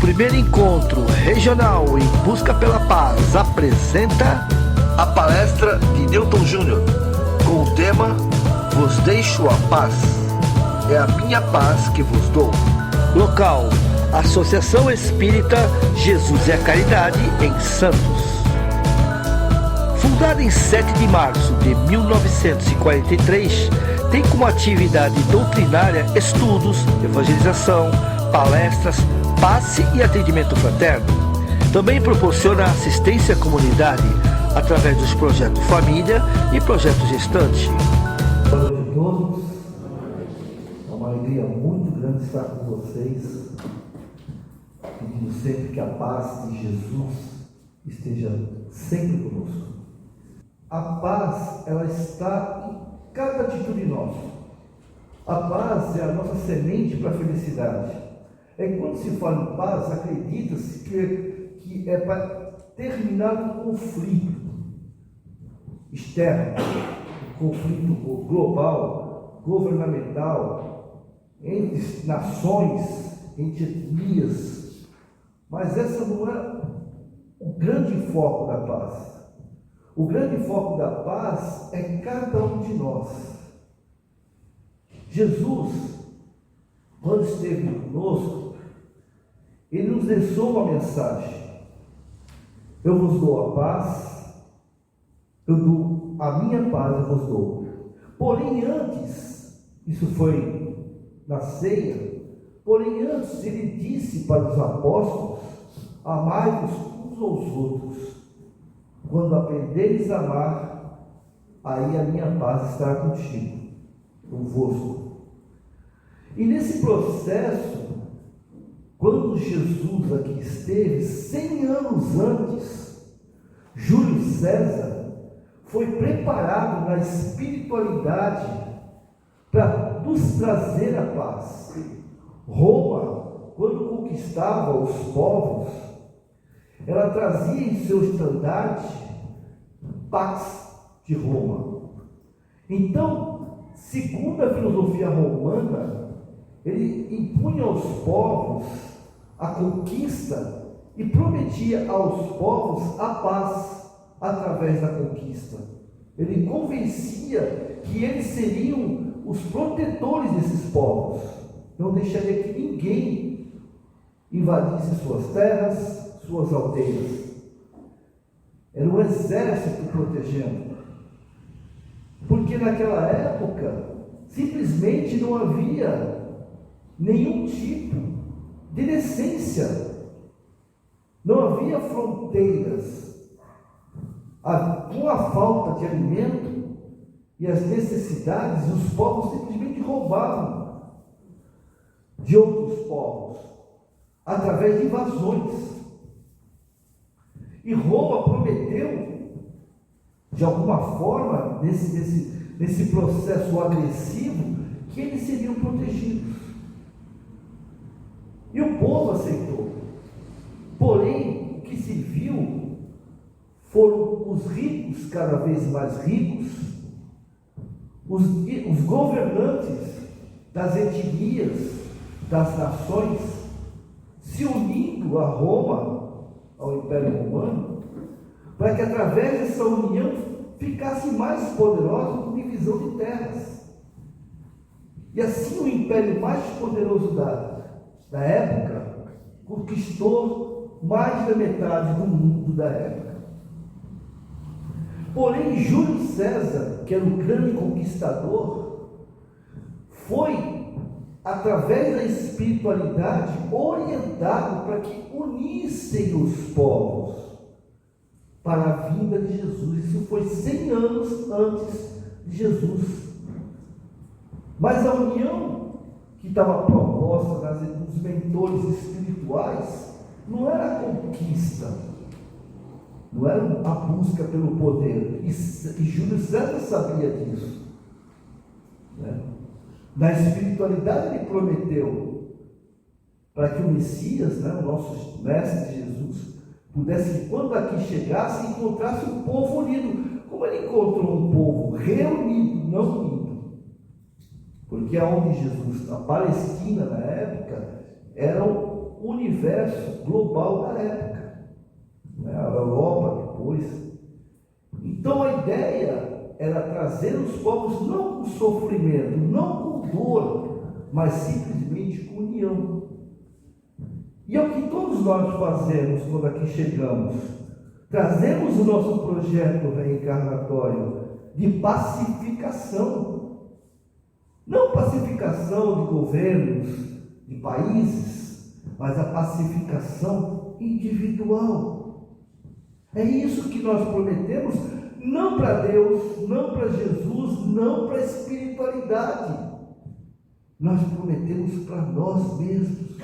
primeiro encontro regional em busca pela paz apresenta a palestra de Newton Júnior com o tema Vos deixo a paz, é a minha paz que vos dou. Local: Associação Espírita Jesus e a Caridade, em Santos. Fundada em 7 de março de 1943, tem como atividade doutrinária estudos, evangelização, palestras, passe e atendimento fraterno. Também proporciona assistência à comunidade através dos projetos Família e Projeto Gestante. Boa noite a todos. É uma alegria muito grande estar com vocês, pedindo sempre que a paz de Jesus esteja sempre conosco. A paz, ela está em cada atitude nossa. A paz é a nossa semente para a felicidade. Quando se fala em paz, acredita-se que é para terminar um conflito externo, um conflito global, governamental, entre nações, entre etnias. Mas essa não é o grande foco da paz. O grande foco da paz é cada um de nós. Jesus, quando esteve conosco, Ele nos deixou uma mensagem: eu vos dou a paz, eu dou a minha paz, eu vos dou. Porém antes, isso foi na ceia, porém antes Ele disse para os apóstolos: amai-vos uns aos outros. Quando aprenderes a amar, aí a minha paz estará contigo, convosco. E nesse processo, quando Jesus aqui esteve, 100 anos antes, Júlio César foi preparado na espiritualidade para nos trazer a paz. Roma, quando conquistava os povos, ela trazia em seu estandarte Pax de Roma. Então, segundo a filosofia romana, ele impunha aos povos a conquista e prometia aos povos a paz através da conquista. Ele convencia que eles seriam os protetores desses povos, não deixaria que ninguém invadisse suas terras, suas aldeias. Era um exército protegendo, porque naquela época simplesmente não havia nenhum tipo de decência, não havia fronteiras. Com a falta de alimento e as necessidades, os povos simplesmente roubavam de outros povos através de invasões. E Roma prometeu, de alguma forma, nesse processo agressivo, que eles seriam protegidos. E o povo aceitou. Porém, o que se viu foram os ricos cada vez mais ricos, os governantes das etnias, das nações, se unindo a Roma, ao Império Romano, para que através dessa união ficasse mais poderosa com divisão de terras. E assim o império mais poderoso da época conquistou mais da metade do mundo da época. Porém, Júlio César, que era um grande conquistador, foi, através da espiritualidade, orientado para que unissem os povos para a vinda de Jesus. Isso foi 100 anos antes de Jesus. Mas a união que estava proposta nos mentores espirituais não era a conquista, não era a busca pelo poder. E Júlio César sabia disso, né? Na espiritualidade ele prometeu para que o Messias, né, o nosso mestre Jesus, pudesse, quando aqui chegasse, encontrasse um povo unido. Como ele encontrou um povo reunido, não unido? Porque aonde Jesus, na Palestina na época, eram universo global da época, né? A Europa depois. Então a ideia era trazer os povos não com sofrimento, não com dor, mas simplesmente com união. E é o que todos nós fazemos quando aqui chegamos. Trazemos o nosso projeto reencarnatório de pacificação. Não pacificação de governos, de países, mas a pacificação individual. É isso que nós prometemos, não para Deus, não para Jesus, não para a espiritualidade. Nós prometemos para nós mesmos.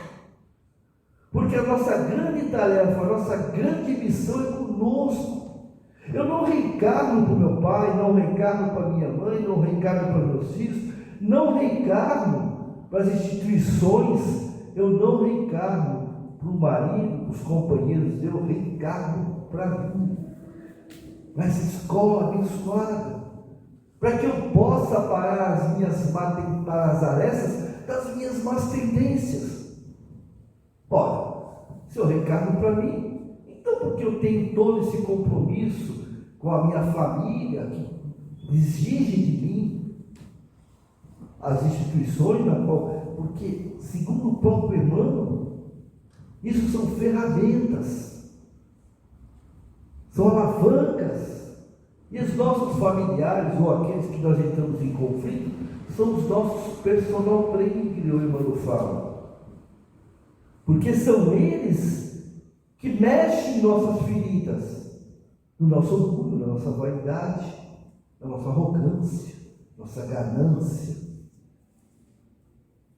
Porque a nossa grande tarefa, a nossa grande missão é conosco. Eu não reencarno para o meu pai, não reencarno para minha mãe, não reencarno para meus filhos, não reencarno para as instituições, eu não reencarno para o marido, para os companheiros, eu reencarno para mim, para essa escola abençoada, para que eu possa parar as minhas arestas das minhas más tendências. Ora, se eu reencarno para mim, então porque eu tenho todo esse compromisso com a minha família, que exige de mim, as instituições na qual, porque, segundo o próprio Emmanuel, isso são ferramentas, são alavancas, e os nossos familiares, ou aqueles que nós entramos em conflito, são os nossos personal training, que o Emmanuel fala. Porque são eles que mexem em nossas feridas, no nosso orgulho, na nossa vaidade, na nossa arrogância, nossa ganância.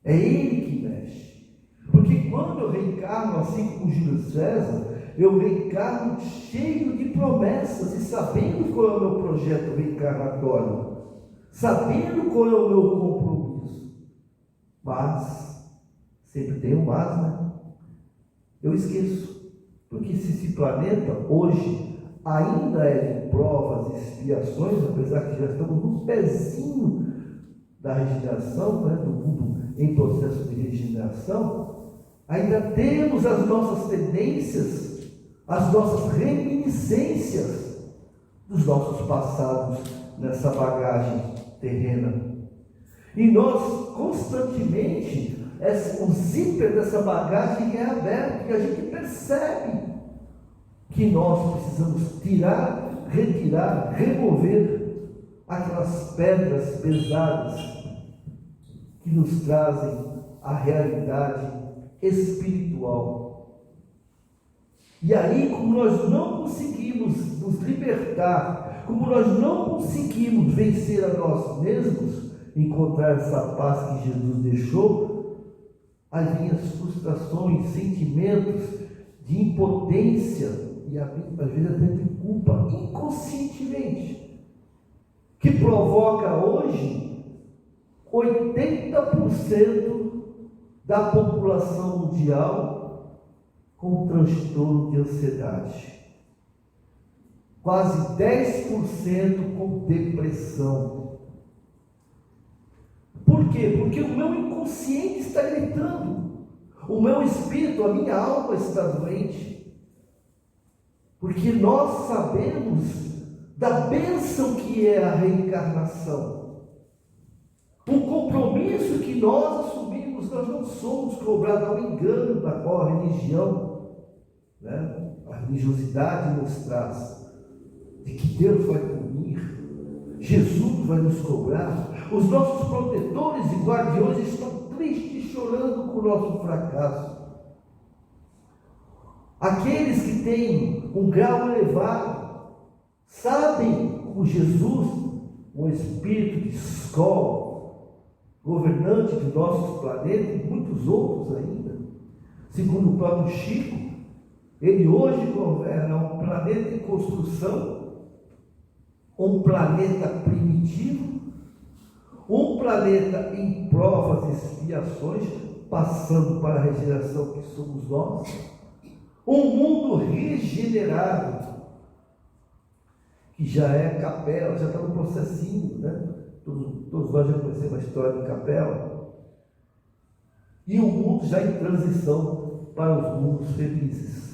É ele que mexe. Porque quando eu reencarno, assim como Júlio César, eu reencarno cheio de promessas e sabendo qual é o meu projeto reencarnatório, sabendo qual é o meu compromisso. Mas, sempre tem um mas, né? Eu esqueço, porque se esse planeta hoje ainda é de provas e expiações, apesar que já estamos no pezinho da regeneração, né, do mundo em processo de regeneração, ainda temos as nossas tendências, as nossas reminiscências dos nossos passados nessa bagagem terrena. E nós constantemente, o zíper dessa bagagem é aberto e a gente percebe que nós precisamos tirar, retirar, remover aquelas pedras pesadas que nos trazem a realidade espiritual. E aí, como nós não conseguimos nos libertar, como nós não conseguimos vencer a nós mesmos, encontrar essa paz que Jesus deixou, aí vêm as frustrações, sentimentos de impotência e às vezes até de culpa, inconscientemente, que provoca hoje 80% da população mundial com transtorno de ansiedade, quase 10% com depressão. Por quê? Porque o meu inconsciente está gritando, o meu espírito, a minha alma está doente, porque nós sabemos da bênção que é a reencarnação, o compromisso que nós assumimos. Nós não somos cobrados ao engano da qual a religião, né, a religiosidade nos traz, de que Deus vai punir, Jesus vai nos cobrar. Os nossos protetores e guardiões estão tristes, chorando com o nosso fracasso. Aqueles que têm um grau elevado sabem, como Jesus, um espírito de escola, governante do nosso planeta e muitos outros ainda, segundo o próprio Chico, ele hoje governa um planeta em construção, um planeta primitivo, um planeta em provas e expiações, passando para a regeneração que somos nós, um mundo regenerado, que já é Capela, já está no processinho, né? Todos nós já conhecemos a história de Capela, e o mundo já em transição para os mundos felizes.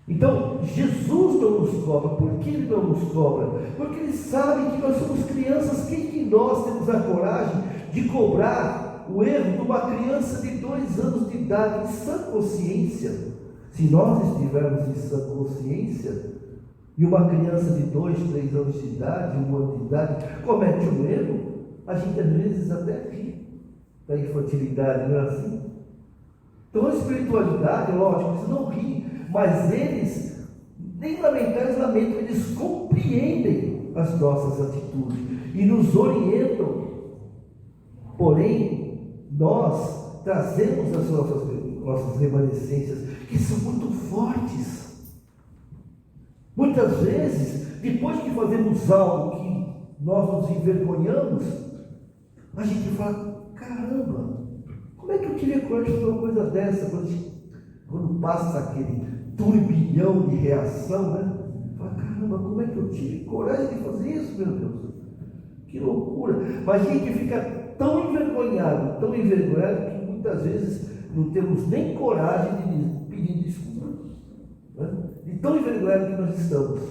Então, Jesus não nos cobra. Por que Ele não nos cobra? Porque Ele sabe que nós somos crianças. Quem de nós temos a coragem de cobrar o erro de uma criança de 2 anos de idade, em sã consciência? Se nós estivermos em sã consciência, e uma criança de 2, 3 anos de idade, 1 ano de idade, comete um erro, a gente às vezes até ri da infantilidade, não é assim? Então a espiritualidade, lógico, eles não riem, mas eles, nem lamentar, eles lamentam, eles compreendem as nossas atitudes e nos orientam. Porém, nós trazemos as nossas remanescências, que são muito fortes. Muitas vezes, depois que fazemos algo que nós nos envergonhamos, a gente fala, caramba, como é que eu tive coragem de fazer uma coisa dessa? Quando passa aquele turbilhão de reação, né? Fala, caramba, como é que eu tive coragem de fazer isso, meu Deus? Que loucura! Mas a gente fica tão envergonhado, que muitas vezes não temos nem coragem de pedir desculpa. De tão envergonhado que nós estamos.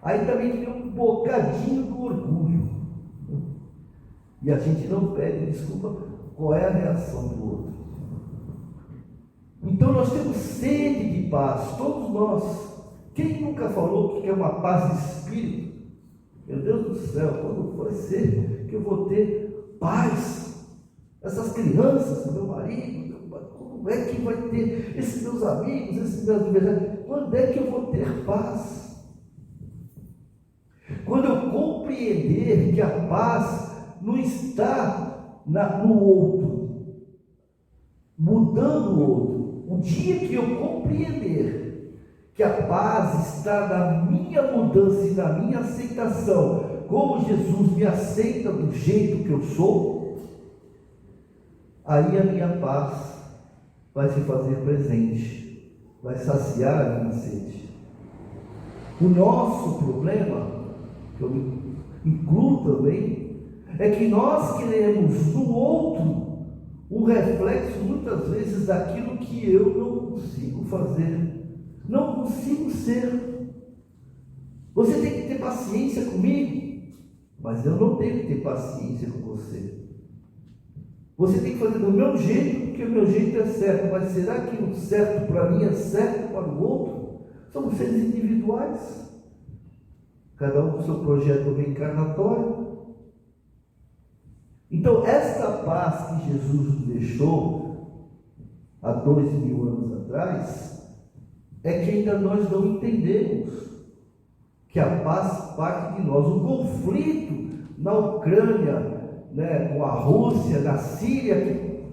Aí também tem um bocadinho do orgulho. E a gente não pede desculpa. Qual é a reação do outro? Então nós temos sede de paz, todos nós. Quem nunca falou que é uma paz de espírito? Meu Deus do céu, quando vai ser que eu vou ter paz? Essas crianças, meu marido, como é que vai ter esses meus amigos, esses meus adversários? Quando é que eu vou ter paz? Quando eu compreender que a paz não está no outro, mudando o outro. O dia que eu compreender que a paz está na minha mudança e na minha aceitação, como Jesus me aceita do jeito que eu sou, aí a minha paz vai se fazer presente, vai saciar a minha sede. O nosso problema, que eu me incluo também, é que nós queremos no outro um reflexo muitas vezes daquilo que eu não consigo fazer, não consigo ser. Você tem que ter paciência comigo, mas eu não tenho que ter paciência com você. Você tem que fazer do meu jeito, porque o meu jeito é certo, mas será que o certo para mim é certo para o outro? Somos seres individuais, cada um com o seu projeto reencarnatório. Então, esta paz que Jesus nos deixou há 2000 anos atrás, é que ainda nós não entendemos que a paz parte de nós. O conflito na Ucrânia, com a Rússia, na Síria, que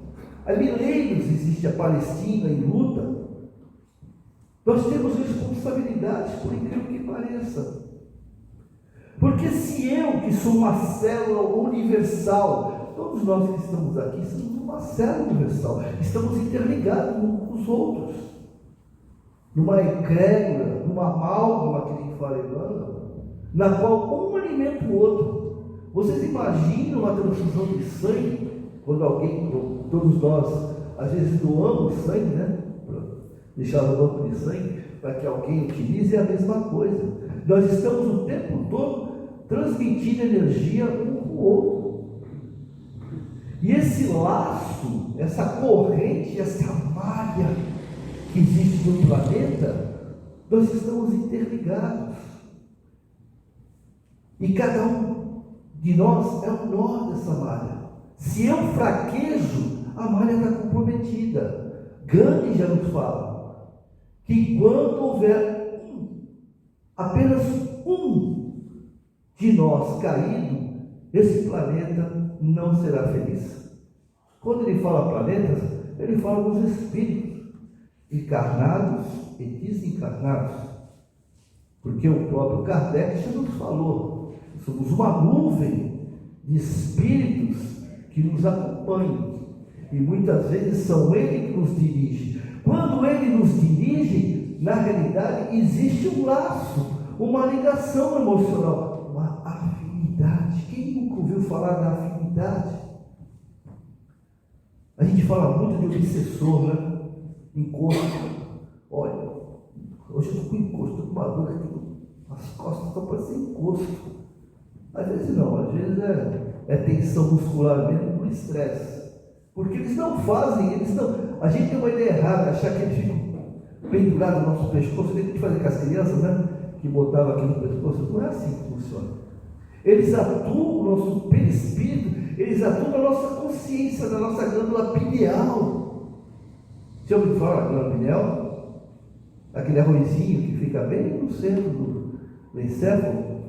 há milênios existe a Palestina em luta. Nós temos responsabilidades, por incrível que pareça. Porque se eu, que sou uma célula universal, todos nós que estamos aqui somos uma célula universal, estamos interligados uns com os outros, numa egrégora, numa amálgama, que a gente fala Emmanuel, na qual um alimenta o outro. Vocês imaginam a transfusão de sangue, quando alguém, todos nós, às vezes doamos sangue, para deixar no banco de sangue, para que alguém utilize, é a mesma coisa. Nós estamos o tempo todo transmitindo energia um com o outro. E esse laço, essa corrente, essa malha que existe no planeta, nós estamos interligados. E cada um de nós é o nó dessa malha. Se eu fraquejo, a malha está comprometida. Gandhi já nos fala que enquanto houver apenas um de nós caído, esse planeta não será feliz. Quando ele fala planetas, ele fala dos espíritos, encarnados e desencarnados. Porque o próprio Kardec já nos falou, somos uma nuvem de espíritos que nos acompanham. E muitas vezes são ele que nos dirige. Quando ele nos dirige, na realidade existe um laço, uma ligação emocional, uma afinidade. Quem nunca ouviu falar da afinidade? A gente fala muito de obsessor, né? Encosto. Olha, hoje eu estou com encosto, estou com uma dor aqui. As costas estão parecendo encosto. Às vezes não, às vezes é tensão muscular mesmo por estresse. Porque eles não fazem, a gente tem uma ideia errada, achar que eles ficam pendurados no nosso pescoço, tem que fazer com as crianças, né? Que botavam aqui no pescoço, não é assim que funciona. Eles atuam no nosso perispírito, eles atuam na nossa consciência, na nossa glândula pineal. Você ouviu falar da glândula pineal? Aquele arrozinho que fica bem no centro do encéfalo,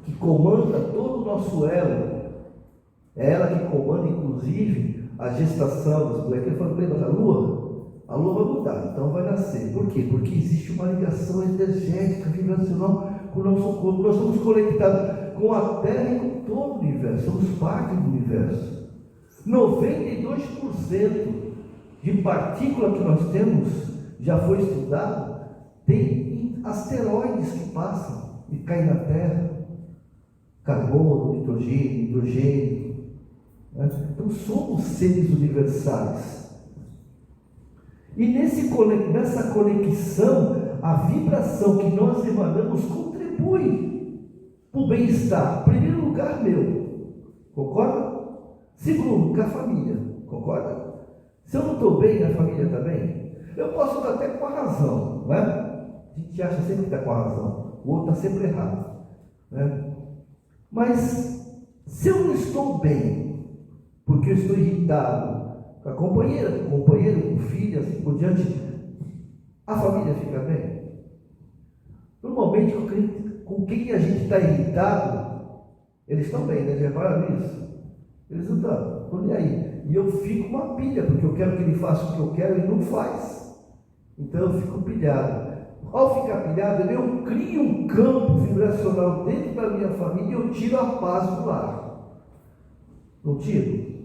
que comanda todo o nosso elo. É ela que comanda, inclusive, a gestação dos moleques. Ele falou, lembra da Lua? A Lua vai mudar, então vai nascer. Por quê? Porque existe uma ligação energética, vibracional com o nosso corpo. Nós estamos conectados com a Terra e com todo o universo. Somos parte do universo. 92% de partícula que nós temos, já foi estudado, tem asteroides que passam e caem na Terra. Carbono, nitrogênio, hidrogênio. Né? Então somos seres universais. E nessa conexão, a vibração que nós emanamos contribui para o bem-estar. Em primeiro lugar, meu. Concorda? Segundo, com a família. Concorda? Se eu não estou bem, a família está bem? Eu posso estar até com a razão. Não é? A gente acha sempre que está com a razão. O outro está sempre errado. Né? Mas, se eu não estou bem, porque eu estou irritado com a companheira, com o companheiro, com o filho, assim por diante, a família fica bem? Normalmente, com quem a gente está irritado, eles estão bem, né? Já repararam nisso? Eles não estão nem aí. E eu fico uma pilha, porque eu quero que ele faça o que eu quero e ele não faz. Então eu fico pilhado. Ao ficar pilhado, eu crio um campo vibracional dentro da minha família e eu tiro a paz do lar. Não tiro?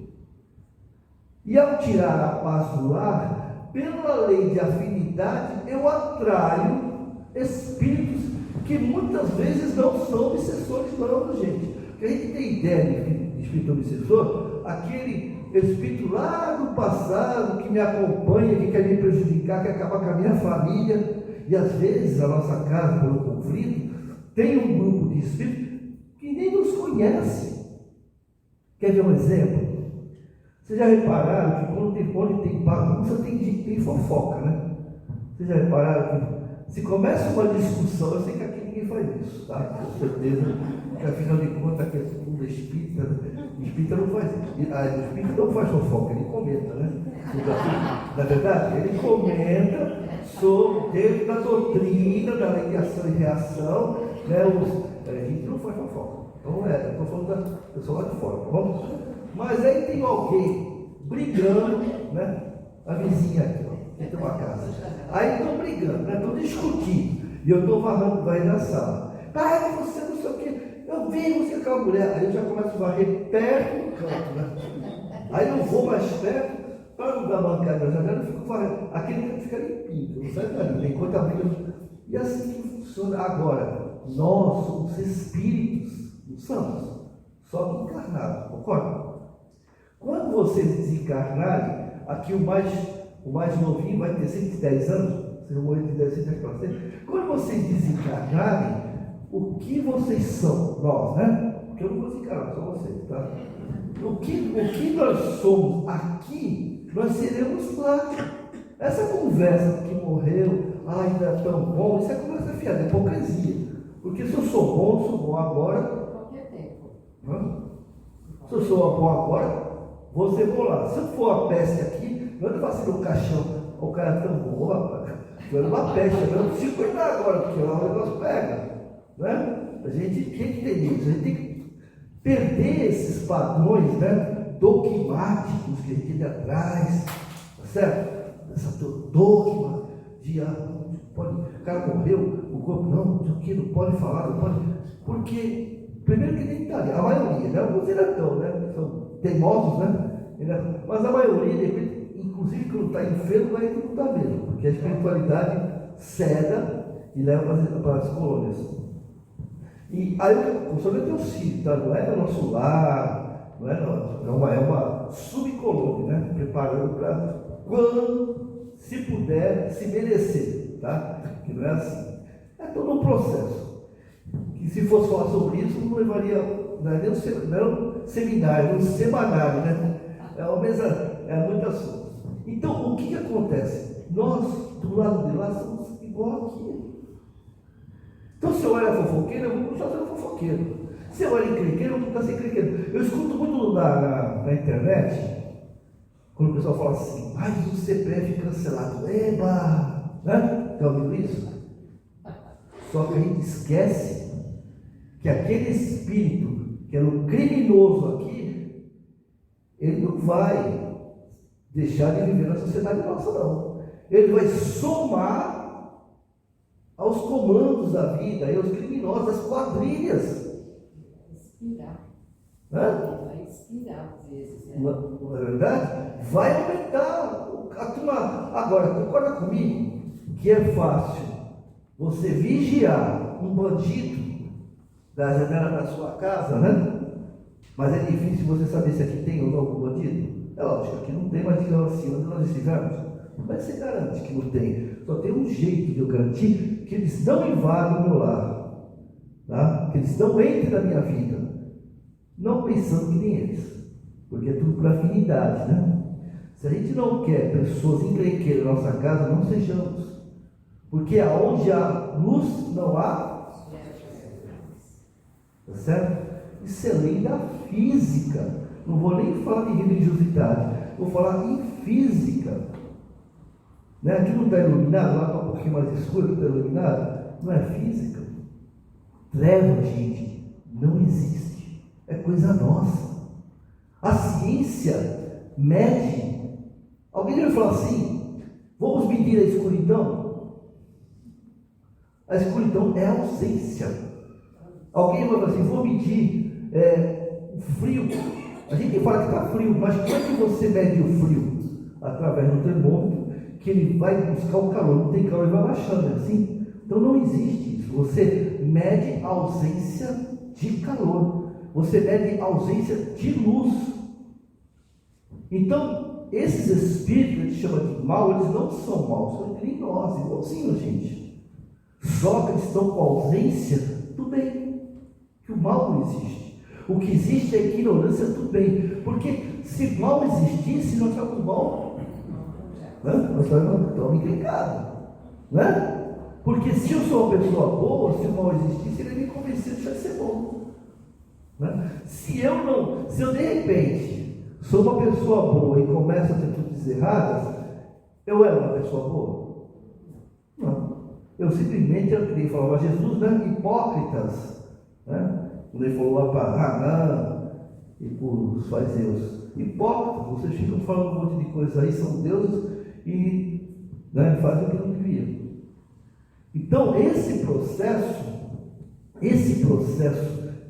E ao tirar a paz do lar, pela lei de afinidade, eu atraio espíritos que muitas vezes não são obsessores, não, gente. Porque a gente tem ideia de espírito obsessor, aquele espírito lá do passado que me acompanha, que quer me prejudicar, quer acabar com a minha família. E às vezes a nossa casa, pelo conflito, tem um grupo de espíritos que nem nos conhece. Quer ver um exemplo? Vocês já repararam que quando tem bagunça, tem fofoca, né? Vocês já repararam que se começa uma discussão, eu sei que aqui ninguém faz isso, tá? Com certeza, porque afinal de contas, que é tudo espírita, o espírita não faz isso. O espírita não faz fofoca, ele comenta, né? Na verdade, ele comenta sobre, dentro da doutrina, da lei de ação e reação, né? A gente não faz fofoca. Então, eu estou falando da pessoa lá de fora, tá bom? Mas aí tem alguém brigando, né? A vizinha aqui, ó, que tem uma casa. Aí estão brigando, né? Estão discutindo. E eu estou varrendo a sala. Pai, você não sei o quê. Eu vi você com a mulher. Aí eu já começo a varrer perto do canto, né? Aí eu vou mais perto, para não dar mancada na janela, eu fico varrendo. Aquele canto fica limpinho, não sai dali, enquanto a briga. E assim que funciona. Agora, nós somos espíritos, não somos, só que encarnados, concorda? Quando vocês desencarnarem, aqui o mais novinho vai ter 110 anos, vocês vão morrer de 10 para sempre. Quando vocês desencarnarem, o que vocês são? Nós, né? Porque eu não vou desencarnar, só vocês, tá? O que nós somos aqui, nós seremos lá. Essa conversa que morreu, ainda é tão bom, isso é conversa fiada, é hipocrisia. Porque se eu sou bom agora. Qualquer tempo. Se eu sou bom agora, você vou lá. Se eu for a peste aqui, não é fácil no caixão. O cara é tão bom, rapaz. Eu uma peste, eu não preciso cuidar agora, porque lá o negócio pega. Né? A gente tem que ter isso, a gente tem que perder esses padrões, né, dogmáticos que a gente tem atrás, tá certo? Essa dogma de o cara morreu, o corpo não pode falar, não pode. Porque, primeiro que nem está ali, a maioria, né? Alguns ainda estão, né? São teimosos, né? Mas a maioria, de repente, inclusive quando está enfermo, aí não está mesmo, porque a espiritualidade ceda e leva para as colônias. E aí o conselho é teu filho, tá? Não é o nosso lar, não é não, é uma subcolônia, né? Preparando para quando, se puder, se merecer, tá? Que não é assim. É todo um processo. Que se fosse falar sobre isso, não levaria, não é nem um seminário, um semanário, né? É uma mesa, é muito assunto. Então, o que acontece? Nós, do lado de lá, somos igual aqui. Então, se eu era fofoqueiro, eu vou continuar sendo fofoqueiro. Se eu era encrenqueiro, eu vou continuar sendo encrenqueiro. Eu escuto muito na internet, quando o pessoal fala assim, mas o CPF cancelado. Eba! Né? Já ouviu isso? Só que a gente esquece que aquele espírito, que era o criminoso aqui, ele não vai deixar de viver na sociedade nossa, não. Ele vai somar aos comandos da vida, e aos criminosos, às quadrilhas. Vai inspirar às vezes, né? Não é verdade? Vai aumentar a turma. Agora, concorda comigo que é fácil você vigiar um bandido da janela da sua casa, né? Mas é difícil você saber se aqui tem ou não algum bandido. É lógico, aqui não tem, mas digamos assim, onde nós estivermos, como é que você garante que não tem? Só tem um jeito de eu garantir que eles não invadam o meu lar, tá? Que eles não entrem na minha vida, não pensando que nem eles, porque é tudo por afinidade, né? Se a gente não quer pessoas encrenqueiras na nossa casa, não sejamos, porque aonde há luz não há, tá certo? Isso é lei da física. Não vou nem falar de religiosidade, vou falar em física. Né? Aqui não está iluminado, lá está um pouquinho mais escuro, não está iluminado. Não é física. Treva, gente, não existe. É coisa nossa. A ciência mede. Alguém deve falar assim: vamos medir a escuridão? A escuridão é a ausência. Alguém vai falar assim: vou medir o frio. A gente fala que está frio, mas como é que você mede o frio? Através do termômetro, que ele vai buscar o calor. Não tem calor, ele vai baixando, é assim? Então não existe isso. Você mede a ausência de calor. Você mede a ausência de luz. Então, esses espíritos que a gente chama de mal, eles não são maus, são criminosos, igualzinho, gente. Só que eles estão com ausência do bem. Que o mal não existe. O que existe é a ignorância do bem. Porque se mal existisse, nós estávamos mal. Nós estávamos encrencados. Né? Porque se eu sou uma pessoa boa, se o mal existisse, ele me convenceu de ser bom. Né? Se eu de repente sou uma pessoa boa e começo a ter atitudes erradas, eu era uma pessoa boa? Não. Eu simplesmente queria falar para Jesus, né? Hipócritas. Né? Quando ele falou lá para Hanan e para os fariseus, hipócritas, vocês ficam falando um monte de coisa aí, são deuses e fazem o que não deviam. Então, esse processo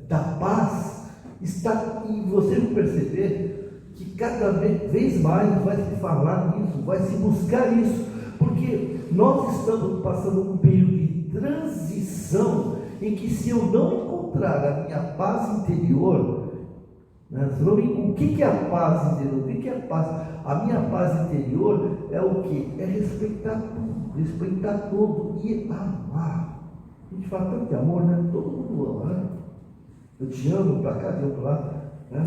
da paz está em você não perceber que cada vez mais vai se falar nisso, vai se buscar isso, porque nós estamos passando um período de transição em que, se eu não encontrar a minha paz interior, né, o que é a paz interior? O que é a paz? A minha paz interior é o que? É respeitar tudo, respeitar todo e amar. A gente fala tanto de amor, né? Todo mundo ama, né? Eu te amo para cá, te amo para lá. Né?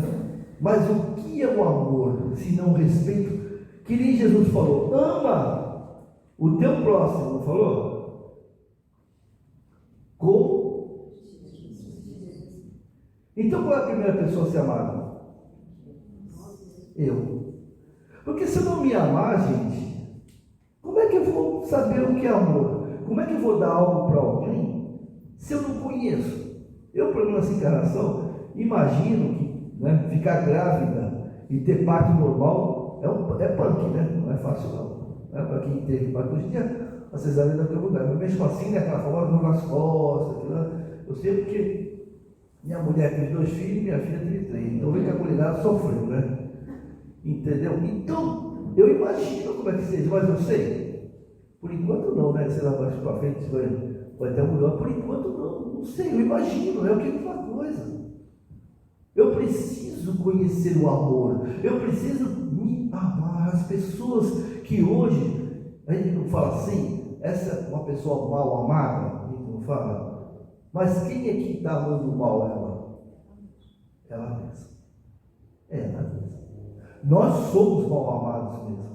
Mas o que é o amor, se não o respeito? Que nem Jesus falou: ama o teu próximo, não falou? Então, qual é a primeira pessoa a ser amada? Eu. Porque se eu não me amar, gente, como é que eu vou saber o que é amor? Como é que eu vou dar algo para alguém se eu não conheço? Eu, por exemplo, nessa encarnação, imagino que ficar grávida e ter parto normal é punk, né? Não é fácil, não. Para quem teve parto hoje em dia, a cesárea ainda tem lugar. Mas mesmo assim, aquela famosa dor nas costas, eu sei porque minha mulher teve 2 filhos e minha filha teve 3. Então, vê que a mulherada sofreu, né? Entendeu? Então, eu imagino como é que seja, mas eu sei. Por enquanto não, né? Sei lá, mais para frente vai ter um melhor. Por enquanto não sei, eu imagino, é o que uma coisa. Eu preciso conhecer o amor. Eu preciso me amar. As pessoas que hoje, a gente não fala assim, essa é uma pessoa mal amada, a gente não fala. Mas quem é que está amando mal ela? Ela mesma. Ela mesma. Nós somos mal amados mesmo.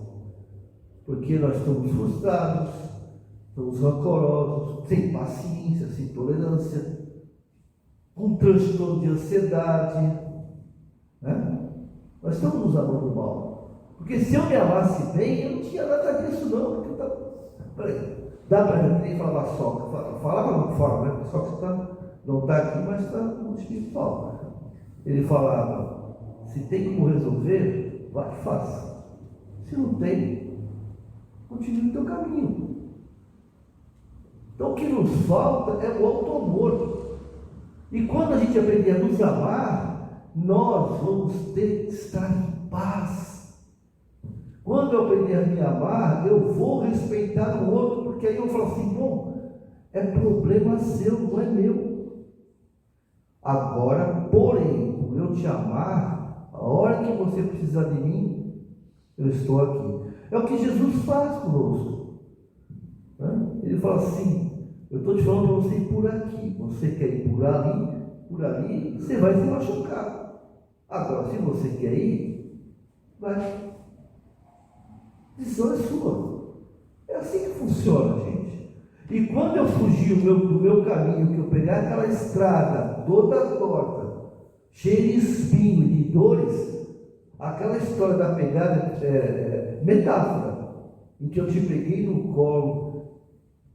Porque nós estamos frustrados, estamos rancorosos, sem paciência, sem tolerância, com transtorno de ansiedade, né? Nós estamos nos amando mal. Porque se eu me amasse bem, eu não tinha nada disso não. Porque peraí, dá para ele falar só, falava de forma, né? Só que não está aqui, mas está no espiritual. Ele falava, se tem como resolver, vai e faça. Se não tem, continue o teu caminho. Então o que nos falta é o auto-amor. E quando a gente aprender a nos amar, nós vamos ter que estar em paz. Quando eu aprender a me amar, eu vou respeitar o outro, porque aí eu falo assim, bom, é problema seu, não é meu. Agora, porém, por eu te amar, a hora que você precisar de mim, eu estou aqui. É o que Jesus faz conosco. Ele fala assim, eu estou te falando para você ir por aqui, você quer ir por ali, você vai se machucar. Agora, se você quer ir, vai. A decisão é sua. É assim que funciona, gente. E quando eu fugir do meu caminho, que eu pegar aquela estrada toda torta, cheia de espinho e de dores, aquela história da pegada metáfora, em que eu te peguei no colo,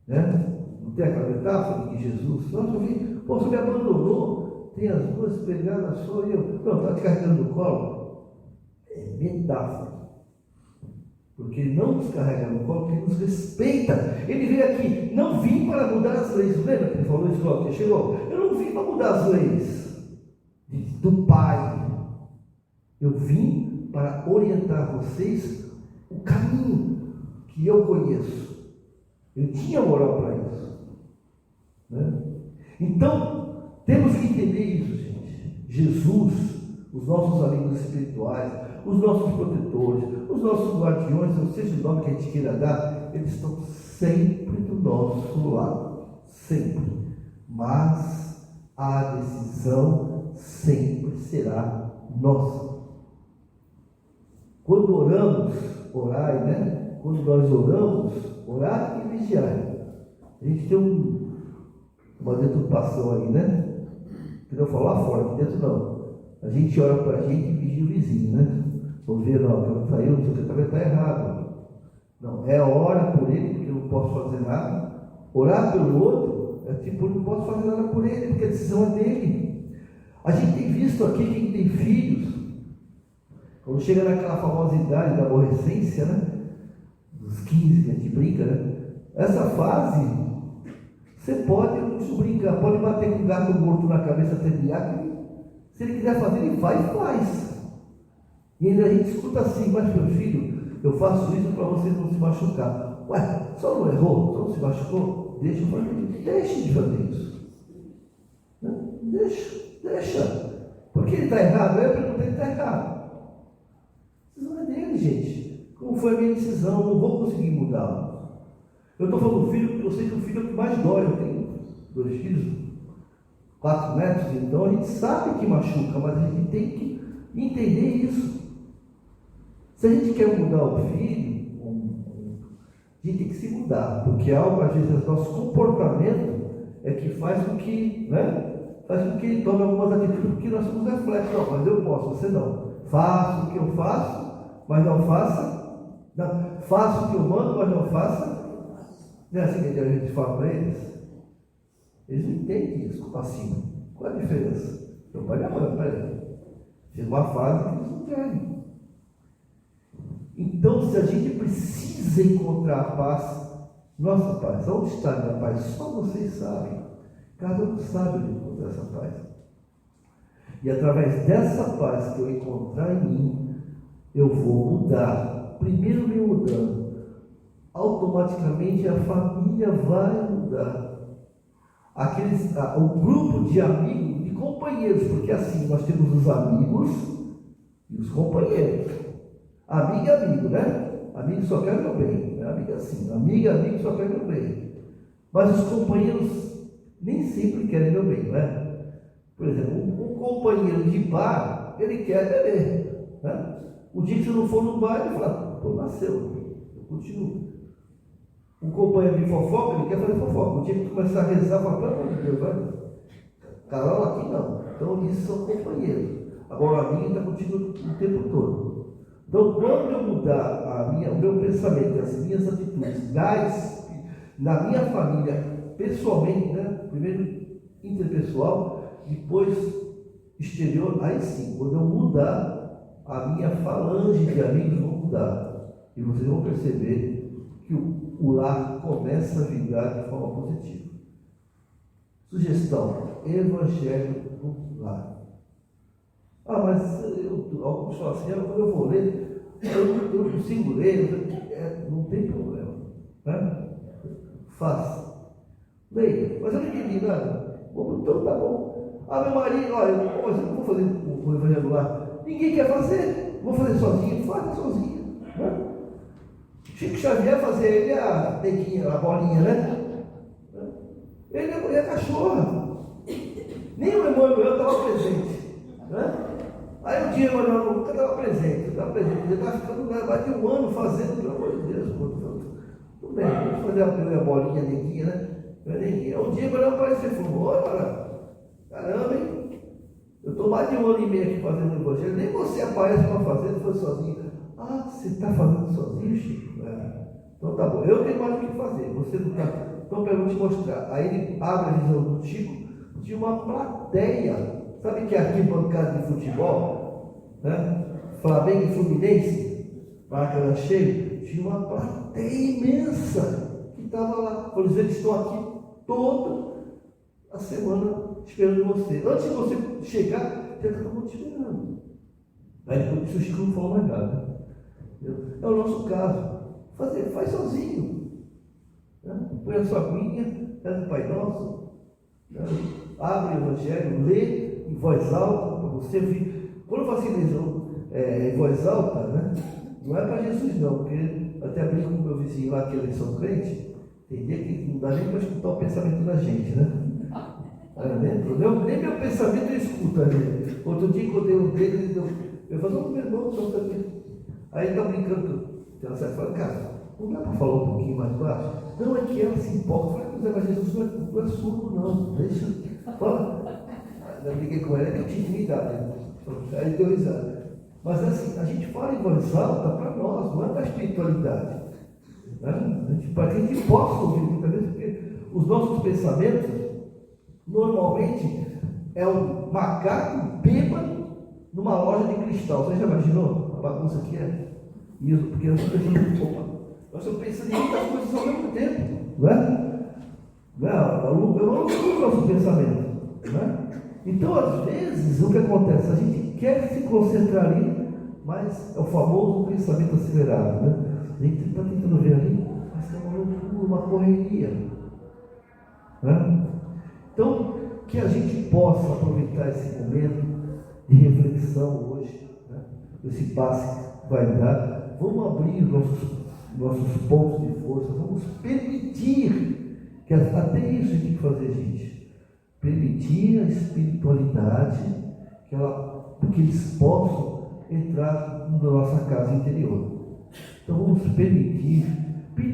né? Não tem aquela metáfora de Jesus? Nossa, eu vi, você me abandonou, tem as duas pegadas só e eu, não, está te carregando no colo. É metáfora. Porque ele não nos carrega no colo, porque ele nos respeita. Ele veio aqui, não vim para mudar as leis. Lembra que ele falou isso logo que chegou? Eu não vim para mudar as leis do Pai. Eu vim para orientar vocês o caminho que eu conheço. Eu tinha moral para isso, né? Então, temos que entender isso, gente. Jesus, os nossos amigos espirituais, os nossos protetores, os nossos guardiões, ou seja o nome que a gente queira dar, eles estão sempre do nosso lado, sempre. Mas a decisão sempre será nossa. Quando oramos, orai, né? Quando nós oramos, orar e vigiar. A gente tem uma deturpação aí, né? Que não falar fora, aqui dentro não. A gente ora para a gente e vigia o vizinho, né? Vamos ver, não, que não traiu, não sei o que, também está errado. Não, ora por ele, porque eu não posso fazer nada. Orar pelo outro, é tipo, eu não posso fazer nada por ele, porque a decisão é dele. A gente tem visto aqui quem tem filhos, quando chega naquela famosa idade da aborrecência, né? Dos 15 que a gente brinca, né? Essa fase, você pode brincar, pode bater com um gato morto na cabeça até diácono. Se ele quiser fazer, ele vai e faz. E ainda a gente escuta assim, mas meu filho, eu faço isso para você não se machucar. Ué, só não errou, só não se machucou? Deixa eu fazer isso. Deixe de fazer isso. Deixa. Porque ele está errado, eu perguntei, ele está errado. A decisão é dele, gente. Como foi a minha decisão, eu não vou conseguir mudar. Eu estou falando do filho, porque eu sei que o filho é o que mais dói. Eu tenho 2 filhos, 4 netos, então a gente sabe que machuca, mas a gente tem que entender isso. Se a gente quer mudar o filho, a gente tem que se mudar, porque algo, às vezes, nosso comportamento é que faz com que, né? Faz com que ele tome algumas atitudes, porque nós somos reflexos. Não, mas eu posso, você não. Faço o que eu faço, mas não faça. Não, faço o que eu mando, mas não faça. Não é assim que a gente fala para eles? Eles não entendem isso, como assim? Qual é a diferença? Meu pai e minha mãe, peraí. Chega uma fase que eles não querem. Então, se a gente precisa encontrar a paz, nossa paz, onde está a minha paz? Só vocês sabem. Cada um sabe onde encontrar essa paz. E através dessa paz que eu encontrar em mim, eu vou mudar. Primeiro me mudando, automaticamente a família vai mudar. O grupo de amigos, de companheiros, porque assim, nós temos os amigos e os companheiros. Amigo é amigo, né? Amigo só quer o meu bem, né? Amigo é assim, amigo é amigo só quer o meu bem. Mas os companheiros nem sempre querem meu bem, não é? Por exemplo, um companheiro de bar, ele quer beber, né? O dia que você não for no bar, ele fala, pô, nasceu, eu continuo. Um companheiro de fofoca, ele quer fazer fofoca. O dia que tu começar a rezar, fala, pelo amor de Deus, vai. Carol aqui não. Então, isso são companheiros. Agora, a minha está contigo o tempo todo. Então, quando eu mudar o meu pensamento, as minhas atitudes, na minha família, pessoalmente, né? Primeiro interpessoal, depois exterior, aí sim, quando eu mudar, a minha falange de amigos vão mudar. E vocês vão perceber que o lar começa a vingar de forma positiva. Sugestão: Evangelho no lar. Ah, mas alguns falam assim, quando eu vou ler, eu não consigo ler, não tem problema, né? Faça. Leia, mas eu não entendi nada. Bom, então tá bom. Ah, meu marido, olha, mas eu não vou fazer o Evangelho no lar. Ninguém quer fazer, vou fazer sozinho, faça sozinho, né? Chico Xavier fazia ele a neguinha, a bolinha, né? Ele é mulher cachorra. Nem o Emmanuel estava presente, né? Aí um dia o Emmanuel nunca estava presente, ele estava ficando mais de um ano fazendo, pelo amor de Deus, tudo bem, vamos fazer a bolinha, a neguinha, né? Um dia o Emmanuel apareceu e falou, olha, caramba, hein? Eu estou mais de um ano e meio aqui fazendo o Evangelho, nem você aparece para fazer, não foi sozinho. Ah, você está fazendo sozinho, Chico? Então tá bom, eu tenho mais o que fazer, você não está. Então eu vou te mostrar. Aí ele abre a visão do Chico, tinha uma plateia. Sabe que é arquibancada de futebol? Né? Flamengo e Fluminense, Maracanã cheio, tinha uma plateia imensa que estava lá. Por exemplo, eles estão aqui toda a semana esperando você. Antes de você chegar, já está todo mundo esperando. Aí depois o Chico não falou mais nada. É o nosso caso. Faz sozinho. Põe a sua aguinha, reza o Pai Nosso, né? Abre o Evangelho, lê em voz alta para você ouvir. Quando eu faço em voz alta, né? Não é para Jesus não, porque até brinco com o meu vizinho lá que eles são crentes, tem dia que não dá nem para escutar o pensamento da gente, né? Nem meu pensamento eu escuto ali. Outro dia encontrei um deles, eu falei, meu irmão, só também. Aí ele está brincando, ela sai e fala, cara, não dá para falar um pouquinho mais baixo? Não, é que ela se importa. Eu falei, mas Jesus não é surdo, não. Deixa. Fala. Eu briguei com ela, que eu tinha intimidade. Aí deu risada. Mas assim, a gente fala em voz alta para nós, não é para a espiritualidade. Né? Para que a gente possa ouvir muitas vezes, porque os nossos pensamentos, normalmente, é um macaco bêbado numa loja de cristal. Você já imaginou a bagunça que é? Isso, porque nós estamos pensando em muitas coisas ao mesmo tempo, não é? Eu não escuto o nosso pensamento, né? Então, às vezes, o que acontece? A gente quer se concentrar ali, mas é o famoso pensamento acelerado, né? A gente está tentando ver ali, mas é uma loucura, uma correria, né? Então, que a gente possa aproveitar esse momento de reflexão hoje, né? Esse passe que vai dar. Vamos abrir nossos pontos de força, vamos permitir, que até isso a gente tem que fazer, gente, permitir a espiritualidade, que eles possam entrar na nossa casa interior. Então vamos pedir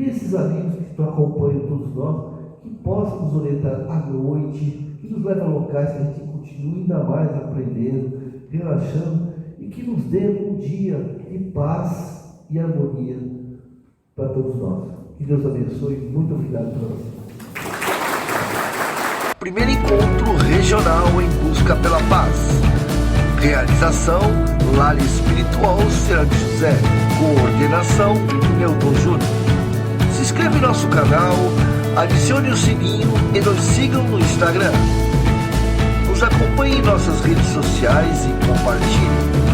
esses amigos que acompanham todos nós, que possam nos orientar à noite, que nos levem a locais que a gente continue ainda mais aprendendo, relaxando, e que nos dê um dia de paz e harmonia para todos nós. Que Deus abençoe. Muito obrigado por você. Primeiro encontro regional em busca pela paz. Realização Lar Espiritual Cirante José. Coordenação Newton Júnior. Se inscreva em nosso canal, adicione o sininho e nos sigam no Instagram. Nos acompanhe em nossas redes sociais e compartilhe.